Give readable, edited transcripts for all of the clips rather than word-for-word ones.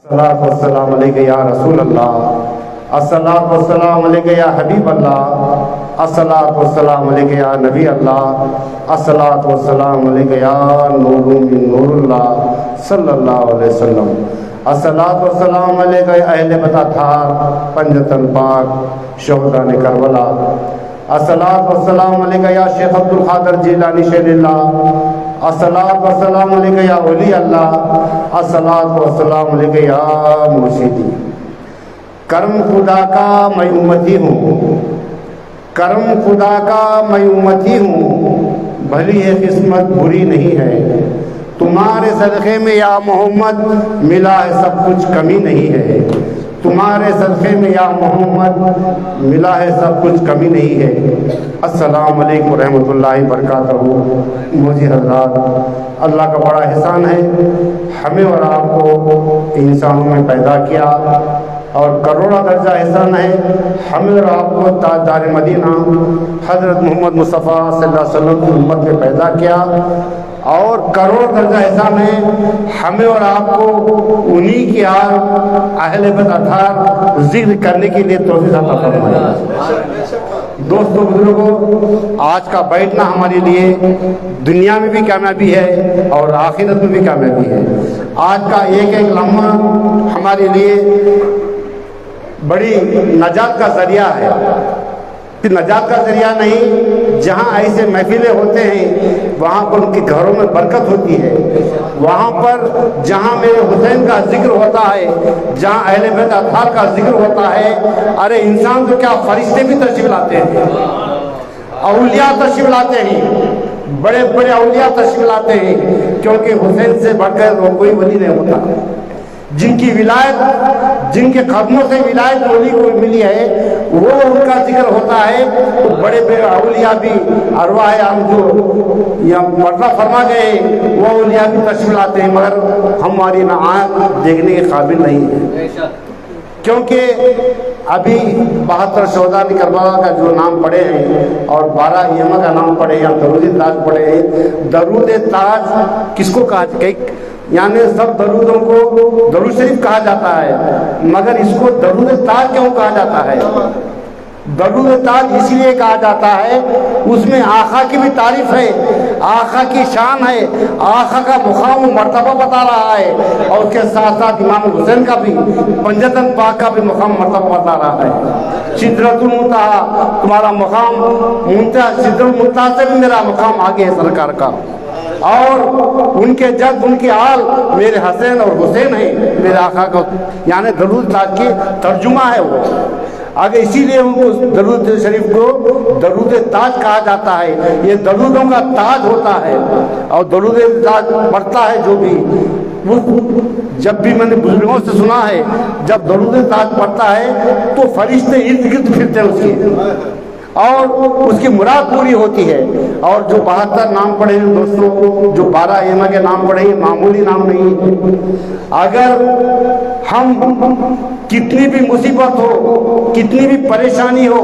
الصلاۃ والسلام علیک یا رسول اللہ، الصلاۃ والسلام علیک یا حبیب اللہ، الصلاۃ والسلام علیک یا نبی اللہ، الصلاۃ والسلام علیک یا نور من نور اللہ صلی اللہ علیہ وسلم، الصلاۃ والسلام علیک یا اہل بطار پنجتن پاک شہداء کربلا، الصلاۃ والسلام علیک یا شیخ عبد القادر جیلانی شیخ اللہ، الصلاۃ والسلام علیک یا ولی اللہ، الصلاۃ والسلام علیک یا مرشدی۔ کرم خدا کا میں امتی ہوں، کرم خدا کا میں امتی ہوں، بھلی ہے قسمت بری نہیں ہے، تمہارے صدقے میں یا محمد ملا ہے سب کچھ کمی نہیں ہے، تمہارے صدقے میں یا محمد ملا ہے سب کچھ کمی نہیں ہے۔ السلام علیکم ورحمۃ اللہ وبرکاتہ۔ موجی حضرات، اللہ کا بڑا احسان ہے ہمیں اور آپ کو انسانوں میں پیدا کیا، اور کروڑا درجہ احسان ہے ہمیں اور آپ کو تاجدار مدینہ حضرت محمد مصطفیٰ صلی اللہ علیہ وسلم کی امت میں پیدا کیا، اور کروڑ درجہ احسان ہے ہمیں اور آپ کو انہی کی اہل بیت اطہار ذکر کرنے کے لیے توفیق عطا فرمائے۔ دوستو بزرگوں، آج کا بیٹھنا ہمارے لیے دنیا میں بھی کامیابی ہے اور آخرت میں بھی کامیابی ہے۔ آج کا ایک ایک لمحہ ہمارے لیے بڑی نجات کا ذریعہ ہے۔ پھر نجات کا ذریعہ نہیں، جہاں ایسے محفلیں ہوتے ہیں وہاں پر ان کے گھروں میں برکت ہوتی ہے، وہاں پر جہاں میرے حسین کا ذکر ہوتا ہے، جہاں اہل بیت اطہار کا ذکر ہوتا ہے، ارے انسان تو کیا فرشتے بھی تشریف لاتے ہیں، اولیاء تشریف لاتے ہیں، بڑے بڑے اولیاء تشریف لاتے ہیں، کیونکہ حسین سے بڑھ کر وہ کوئی ولی نہیں ہوتا۔ جن کی ولایت، جن کے قدموں سے ولایت ولی کو ملی ہے، وہ ان کا ذکر ہوتا ہے، تو بڑے بڑے اولیاء بھی ارواح ہم جو یہ مطلب فرما گئے وہ اولیاء بھی تشریف لاتے ہیں، مگر ہماری آنکھ دیکھنے کے قابل نہیں ہے، کیونکہ ابھی 72 شہداء کربلا کا جو نام پڑھے ہیں اور 12 ائمہ کا نام پڑھے یا درود تاج پڑھے ہیں۔ درود تاج کس کو کہا جائے؟ یعنی سب درودوں کو درود شریف کہا جاتا ہے، مگر اس کو درود تاج کیوں کہا جاتا ہے؟ درود تاج اس لیے کہا جاتا ہے، اس میں آقا کی بھی تعریف ہے، آقا کی شان ہے، آقا کا مقام و مرتبہ بتا رہا ہے، اور اس کے ساتھ ساتھ امام حسین کا بھی، پنجتن پاک کا بھی مقام مرتبہ بتا رہا ہے۔ سدرۃ المنتہا تمہارا مقام منتہا، سدرۃ المنتہا سے بھی میرا مقام آگے ہے سرکار کا، اور ان کے جد ان کی آل میرے حسین اور حسین ہیں میرے آقا کو، یعنی درود تاج کی ترجمہ ہے وہ۔ آگے اسی لیے ان کو درود شریف کو درود تاج کہا جاتا ہے، یہ درودوں کا تاج ہوتا ہے، اور درود تاج پڑھتا ہے جو بھی، جب بھی میں نے بزرگوں سے سنا ہے جب درود تاج پڑھتا ہے تو فرشتے ارد گرد پھرتے ہیں اس کی، اور اس کی مراد پوری ہوتی ہے۔ اور جو 72 نام پڑھے ہیں دوستوں، جو 12 ائمہ کے نام پڑھے ہیں، معمولی نام نہیں۔ اگر ہم کتنی بھی مصیبت ہو، کتنی بھی پریشانی ہو،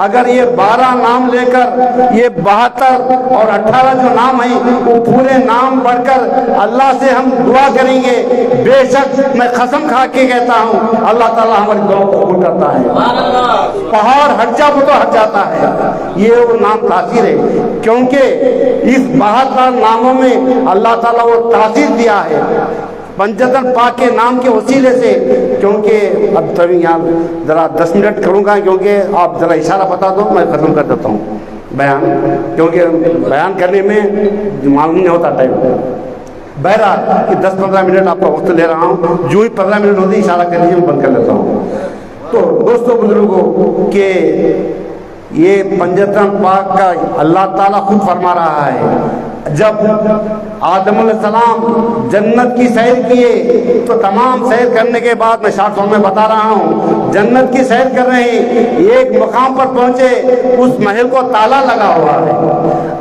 اگر یہ 12 نام لے کر یہ 72 اور 18 جو نام ہیں وہ پورے نام پڑھ کر اللہ سے ہم دعا کریں گے، بے شک میں قسم کھا کے کہتا ہوں اللہ تعالیٰ ہماری دعا کو قبول کرتا ہے۔ پہاڑ ہٹ جا وہ تو ہٹ جاتا ہے، یہ وہ نام تاثیر ہے، کیونکہ اس 72 ناموں میں اللہ تعالیٰ وہ تاثیر دیا ہے پنجتن پاک کے نام کے وسیلے سے۔ کیونکہ اب تبھی یہاں ذرا 10 منٹ کروں گا، کیونکہ آپ ذرا اشارہ بتا دو میں ختم کر دیتا ہوں بیان، کیونکہ بیان کرنے میں معلوم نہیں ہوتا ٹائم۔ بہرحال کہ 10-15 منٹ آپ کا وقت لے رہا ہوں، جو ہی 15 منٹ ہوتے اشارہ کر لیجیے، میں بند کر لیتا ہوں۔ تو دوستو بزرگوں کہ یہ پنجتن پاک کا اللہ تعالیٰ خود فرما رہا ہے، جب آدم علیہ السلام جنت کی سیر کیے تو تمام سیر کرنے کے بعد میں شارٹ فارم میں بتا رہا ہوں، جنت کی سیر کر رہے ہیں، ایک مقام پر پہنچے، اس محل کو تالا لگا ہوا ہے،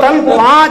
5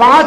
5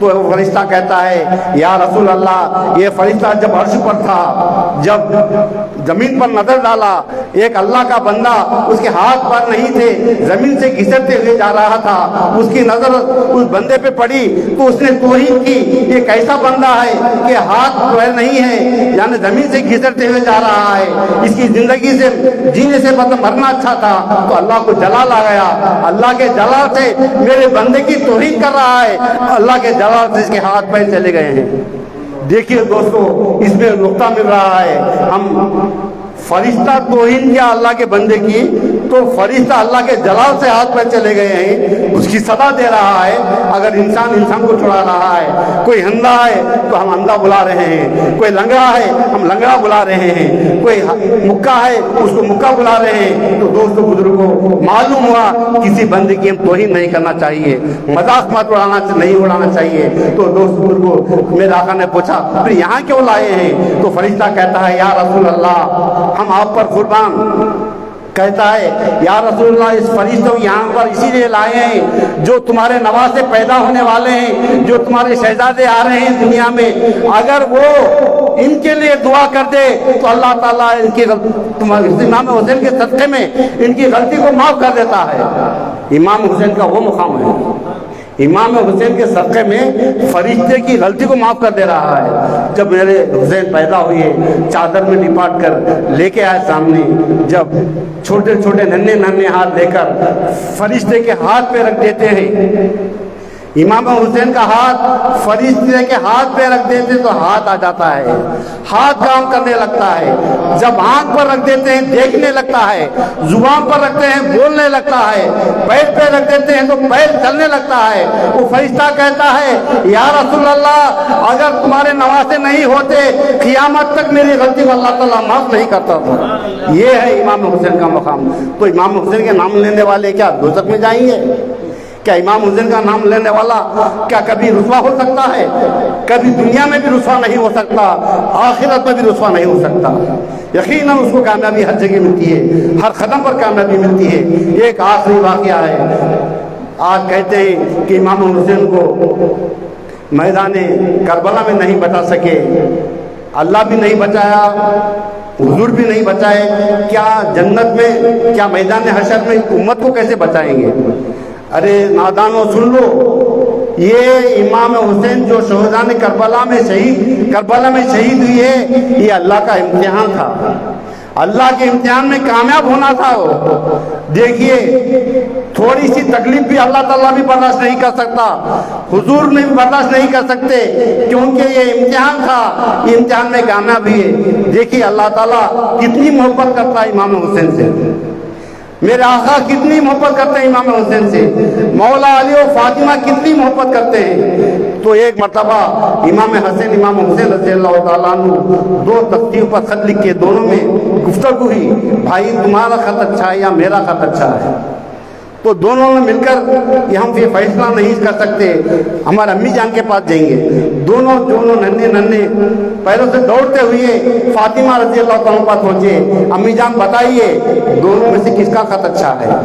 تو وہ فرشتہ کہتا ہے یا رسول اللہ، یہ فرشتہ جب عرش پر تھا، جب زمین پر نظر ڈالا، ایک اللہ کا بندہ اس کے ہاتھ پر نہیں تھے، زمین سے گھسٹتے ہوئے جا رہا تھا، اس کی نظر اس بندے پہ پڑی تو اس نے توہین کی، یہ کیسا بندہ ہے کہ ہاتھ پیر نہیں ہے، یعنی زمین سے گھسٹتے ہوئے جا رہا ہے، اس کی زندگی سے جینے سے مطلب مرنا اچھا تھا۔ تو اللہ کو جلال آ گیا، اللہ کے جلال سے میرے بندے کی توہین کر رہا ہے، اللہ کے جلال سے اس کے ہاتھ پیر چلے گئے ہیں۔ دیکھیے دوستو، اس میں نقطہ مل رہا ہے، ہم فرشتہ توہین کیا اللہ کے بندے کی، تو فرشتہ اللہ کے جلال سے ہاتھ پہ چلے گئے ہیں، اس کی سزا دے رہا ہے۔ اگر انسان کو چھڑا رہا ہے، کوئی اندھا ہے تو ہم اندھا بلا رہے ہیں، کوئی لنگڑا ہے ہم لنگڑا بلا رہے ہیں، کوئی مکہ ہے اس کو مکہ بلا رہے ہیں۔ تو دوستو بزرگوں، معلوم ہوا کسی بندے کی ہم توہین نہیں کرنا چاہیے، مذاق مت نہیں اڑانا چاہیے۔ تو دوست بزرگوں، میرے آقا نے پوچھا پھر یہاں کیوں لائے ہیں؟ تو فرشتہ کہتا ہے یا رسول اللہ، ہم آپ پر قربان، کہتا ہے یا رسول اللہ، اس فرشتوں کو یہاں پر اسی لیے لائے ہیں جو تمہارے نواسے پیدا ہونے والے ہیں، جو تمہارے شہزادے آ رہے ہیں دنیا میں، اگر وہ ان کے لیے دعا کر دے تو اللہ تعالیٰ ان کی امام حسین کے صدقے میں ان کی غلطی کو معاف کر دیتا ہے۔ امام حسین کا وہ مقام ہے، امام حسین کے صدقے میں فرشتے کی غلطی کو معاف کر دے رہا ہے۔ جب میرے حسین پیدا ہوئے، چادر میں لپاٹ کر لے کے آئے سامنے، جب چھوٹے چھوٹے ننھے ہاتھ لے کر فرشتے کے ہاتھ پہ رکھ دیتے ہیں، امام حسین کا ہاتھ فرشتے کے ہاتھ پہ رکھ دیتے تو ہاتھ آ جاتا ہے، ہاتھ کام کرنے لگتا ہے، جب آنکھ پر رکھ دیتے ہیں دیکھنے لگتا ہے، زبان پر رکھتے ہیں بولنے لگتا ہے، پیر پہ رکھ دیتے ہیں تو پیر چلنے لگتا ہے۔ وہ فرشتہ کہتا ہے یا رسول اللہ، اگر تمہارے نواسے نہیں ہوتے قیامت تک میری غلطی کو اللہ تعالیٰ معاف نہیں کرتا تھا۔ یہ ہے امام حسین کا مقام۔ تو امام حسین کے نام لینے والے کیا دوزخ میں جائیں گے؟ کیا امام حسین کا نام لینے والا کیا کبھی رسوا ہو سکتا ہے؟ کبھی دنیا میں بھی رسوا نہیں ہو سکتا، آخرت میں بھی رسوا نہیں ہو سکتا۔ یقیناً اس کو کامیابی ہر جگہ ملتی ہے، ہر قدم پر کامیابی ملتی ہے۔ ایک آخری واقعہ ہے، آج کہتے ہیں کہ امام حسین کو میدان کربلا میں نہیں بچا سکے، اللہ بھی نہیں بچایا، حضور بھی نہیں بچائے، کیا جنت میں، کیا میدان حشر میں امت کو کیسے بچائیں گے؟ ارے نادانو سن لو، یہ امام حسین جو شہداء کربلا میں شہید ہوئی ہے، یہ اللہ کا امتحان تھا، اللہ کے امتحان میں کامیاب ہونا تھا۔ دیکھیے تھوڑی سی تکلیف بھی اللہ تعالیٰ بھی برداشت نہیں کر سکتا، حضور میں بھی برداشت نہیں کر سکتے، کیونکہ یہ امتحان تھا، یہ امتحان میں کامیاب ہوئی ہے۔ دیکھیے اللہ تعالیٰ کتنی محبت کرتا ہے امام حسین سے، میرے آقا کتنی محبت کرتے ہیں امام حسین سے، مولا علی و فاطمہ کتنی محبت کرتے ہیں۔ تو ایک مرتبہ امام حسین رضی اللہ تعالیٰ عنہ دو تختیوں پر خط لکھ کے دونوں میں گفتگو ہوئی، بھائی تمہارا خط اچھا ہے یا میرا خط اچھا ہے؟ تو دونوں نے مل کر یہ ہم یہ فیصلہ نہیں کر سکتے، ہمارے امی جان کے پاس جائیں گے۔ دونوں ننھے پیروں سے دوڑتے ہوئے فاطمہ رضی اللہ تعالیٰ پاس پہنچے، امی جان بتائیے دونوں میں سے کس کا خط اچھا ہے؟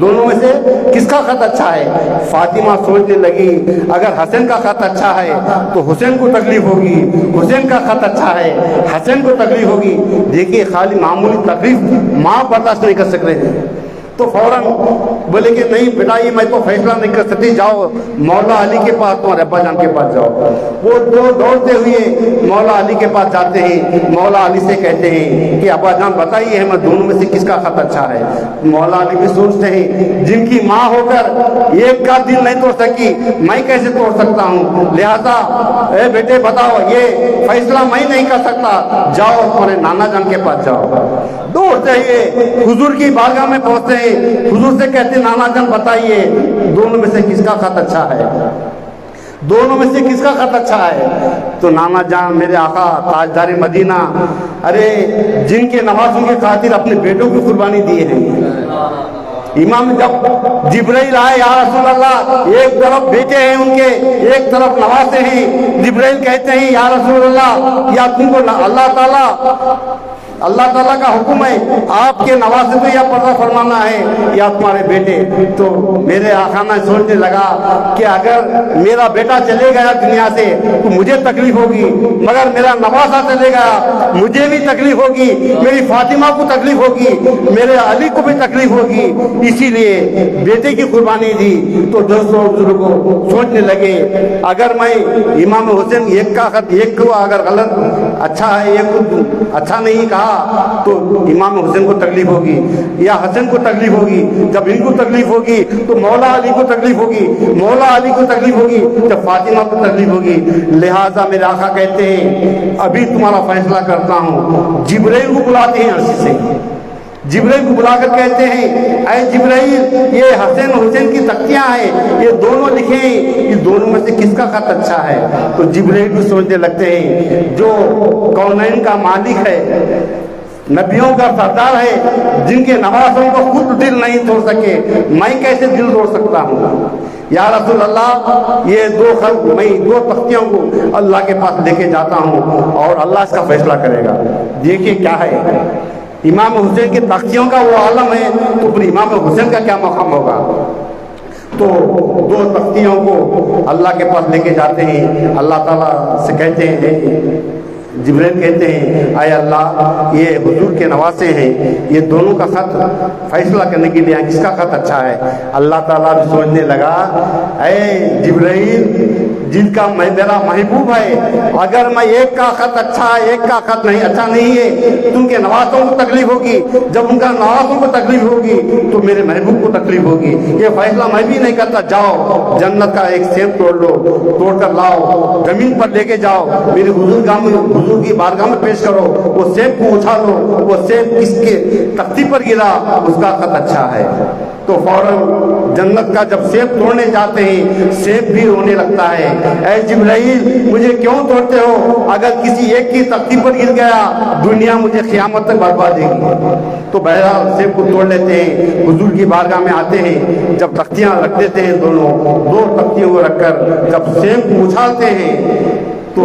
دونوں میں سے کس کا خط اچھا ہے؟ فاطمہ سوچنے لگی اگر حسین کا خط اچھا ہے تو حسین کو تکلیف ہوگی، حسین کا خط اچھا ہے حسین کو تکلیف ہوگی۔ دیکھیے خالی معمولی تکلیف ماں برداشت نہیں کر سک رہے ہیں، تو فوراً بولے کہ نہیں بیٹا یہ میں تو فیصلہ نہیں کر سکتی، جاؤ مولا علی کے پاس، تمہارے ابا جان کے پاس جاؤ۔ وہ دو دوڑتے ہوئے مولا علی کے پاس جاتے ہیں، مولا علی سے کہتے ہیں کہ ابا جان بتائیے ہمیں دونوں میں سے کس کا خط اچھا ہے؟ مولا علی بھی سوچتے ہیں جن کی ماں ہو کر ایک کا دل نہیں توڑ سکی، میں کیسے توڑ سکتا ہوں، لہذا اے بیٹے بتاؤ یہ فیصلہ میں نہیں کر سکتا، جاؤ تمہارے نانا جان کے پاس جاؤ۔ دوڑتے ہوئے حضور کی بارگاہ میں پہنچتے ہیں، حضور سے کہتے ہیں نانا جان بتائیے دونوں میں سے کس کا خط اچھا ہے؟ دونوں میں سے کس کا خط اچھا ہے؟ تو نانا جان میرے آقا تاجدار مدینہ، ارے جن کے نوازوں کی خاطر اپنے بیٹوں کی قربانی دی ہے، امام جب جبرائیل آئے یا رسول اللہ، ایک طرف بیٹے ہیں ان کے، ایک طرف نواسے ہیں، جبرائیل کہتے ہیں یا رسول اللہ یا تم کو اللہ تعالیٰ اللہ تعالیٰ کا حکم ہے آپ کے نواسے کو یا پردہ فرمانا ہے یا تمہارے بیٹے. تو میرے آقا میں سوچنے لگا کہ اگر میرا بیٹا چلے گیا دنیا سے تو مجھے تکلیف ہوگی، مگر میرا نواسا چلے گیا مجھے بھی تکلیف ہوگی، میری فاطمہ کو تکلیف ہوگی، میرے علی کو بھی تکلیف ہوگی، اسی لیے بیٹے کی قربانی دی. تو دوستوں بزرگوں سوچنے لگے اگر میں امام حسین ایک کا خط ایک کو اگر غلط اچھا ہے ایک کو اچھا نہیں کہا تو امام حسین کو تکلیف ہوگی یا حسن کو تکلیف ہوگی. جب ان کو تکلیف ہوگی تو مولا علی کو تکلیف ہوگی، مولا علی کو تکلیف ہوگی جب فاطمہ کو تکلیف ہوگی. لہٰذا میرے آقا کہتے ہیں ابھی تمہارا فیصلہ کرتا ہوں. جبرائیل کو بلاتے ہیں عرش سے، جبرائیل کو بلا کر کہتے ہیں اے جبرائیل یہ حسین حسین کی تختیاں ہیں، یہ دونوں لکھیں، یہ دونوں میں سے کس کا خط اچھا ہے؟ تو جبرائیل بھی سوچنے لگتے ہیں جو کونین کا مالک ہے، نبیوں کا سردار ہے، جن کے نواسوں کو خود دل نہیں توڑ سکے، میں کیسے دل توڑ سکتا ہوں؟ یا رسول اللہ یہ دو خط میں دو تختیوں کو اللہ کے پاس لے کے جاتا ہوں اور اللہ اس کا فیصلہ کرے گا. دیکھیے کیا ہے امام حسین کی تختیوں کا وہ عالم ہے تو پھر امام حسین کا کیا مقام ہوگا. تو دو تختیوں کو اللہ کے پاس لے کے جاتے ہیں. اللہ تعالیٰ سے کہتے ہیں جبرائیل کہتے ہیں اے اللہ یہ حضور کے نواسے ہیں، یہ دونوں کا خط فیصلہ کرنے کے لیے کس کا خط اچھا ہے. اللہ تعالیٰ بھی سوچنے لگا اے جبرائیل جن کا میرا محبوب ہے اگر میں ایک کا خط اچھا ہے ایک کا خط نہیں اچھا نہیں ہے تو ان کے نواسوں کو تکلیف ہوگی، جب ان کا نواسوں کو تکلیف ہوگی تو میرے محبوب کو تکلیف ہوگی. یہ فیصلہ میں بھی نہیں کرتا. جاؤ جنت کا ایک سیب توڑ لو، توڑ کر لاؤ، زمین پر لے کے جاؤ، میرے حضور کی بارگاہ میں پیش کرو، وہ سیب کو اچھالو، وہ سیب کس کے تختی پر گرا اس کا خط اچھا ہے. تو فوراً جنت کا جب سیب توڑنے جاتے ہیں سیب بھی رونے لگتا ہے. اے جبرائیل مجھے کیوں توڑتے ہو؟ اگر کسی ایک کی تختی پر گر گیا دنیا مجھے قیامت تک برباد دے گی. تو بہرحال سیب کو توڑ لیتے ہیں، حضور کی بارگاہ میں آتے ہیں، جب تختیاں رکھ دیتے ہیں دونوں دو تختیوں کو رکھ کر جب سیب کو اچھالتے ہیں تو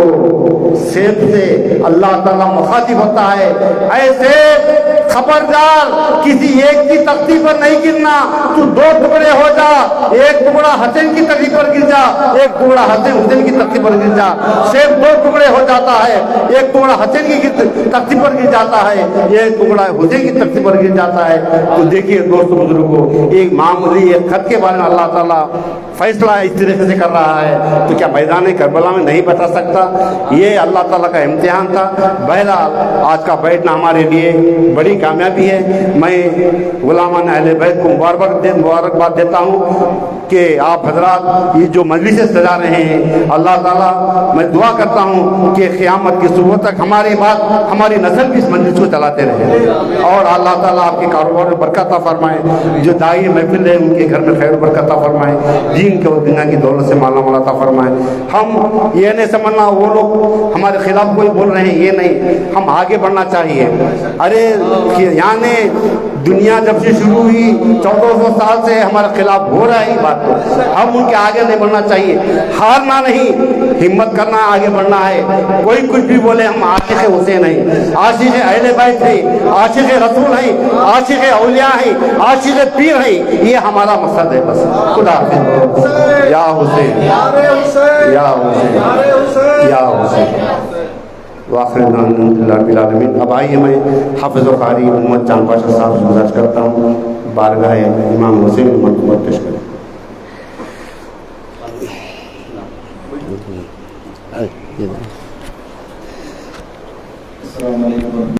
سیب سے اللہ تعالیٰ مخاطب ہوتا ہے اے سیب خبردار کسی ایک کی تختی پر نہیں گرنا، تو دو ٹکڑے ہو جا، ایک ٹکڑا حسین کی تختی پر گر جا، ایک ٹکڑا حسین کی تختی پر گر جا. سیب دو ٹکڑے ہو جاتا ہے، ایک ٹکڑا حسین کی تختی پر گر جاتا ہے، ایک ٹکڑا حسین کی تختی پر گر جاتا ہے. تو دیکھیے دوستو بزرگوں ایک معمولی ایک خط کے بارے میں اللہ تعالیٰ فیصلہ اس طریقے سے کر رہا ہے تو کیا میدان کربلا میں نہیں بتا سکتا؟ یہ اللہ تعالیٰ کا امتحان تھا. بہرحال آج کا بیٹھنا ہمارے لیے بڑی کامیابی ہے. میں غلامان اہل بیت کو مبارکباد دیتا ہوں کہ آپ حضرات یہ جو مجلسیں سجا رہے ہیں اللہ تعالیٰ میں دعا کرتا ہوں کہ قیامت کی صبح تک ہماری بات ہماری نسل بھی اس مجلس کو چلاتے رہے اور اللہ تعالیٰ آپ کے کاروبار میں برکت عطا فرمائے. جو داعی محفل ہے ان کے گھر میں خیر و برکت عطا فرمائے، دین کے اور دنیا کی دولت سے مالا مال عطا فرمائے. ہم یہ نہیں سمجھنا وہ لوگ ہمارے خلاف کوئی بول رہے ہیں، یہ نہیں، ہم آگے بڑھنا چاہیے. ارے یعنی دنیا جب سے شروع ہوئی 1400 سال سے ہمارے خلاف ہو رہا ہے بات، ہم ان کے آگے نہیں بڑھنا چاہیے. ہارنا نہیں، ہمت کرنا، آگے بڑھنا ہے. کوئی کچھ بھی بولے ہم عاشق حسین ہیں، عاشق اہل بیت ہیں، عاشق رسول ہیں، عاشق اولیاء ہیں، عاشق پیر ہیں. یہ ہمارا مقصد ہے بس. خدا حافظ. یا حسین یا حسین یا حسین. واخر دعوانا الحمدللہ رب العالمین. اب آئیے میں حافظ و قاری محمد چاند پاشا صاحب سے گزارش کرتا ہوں بارگاہ امام حسین مرتبہ پیش کریں. السلام علیکم.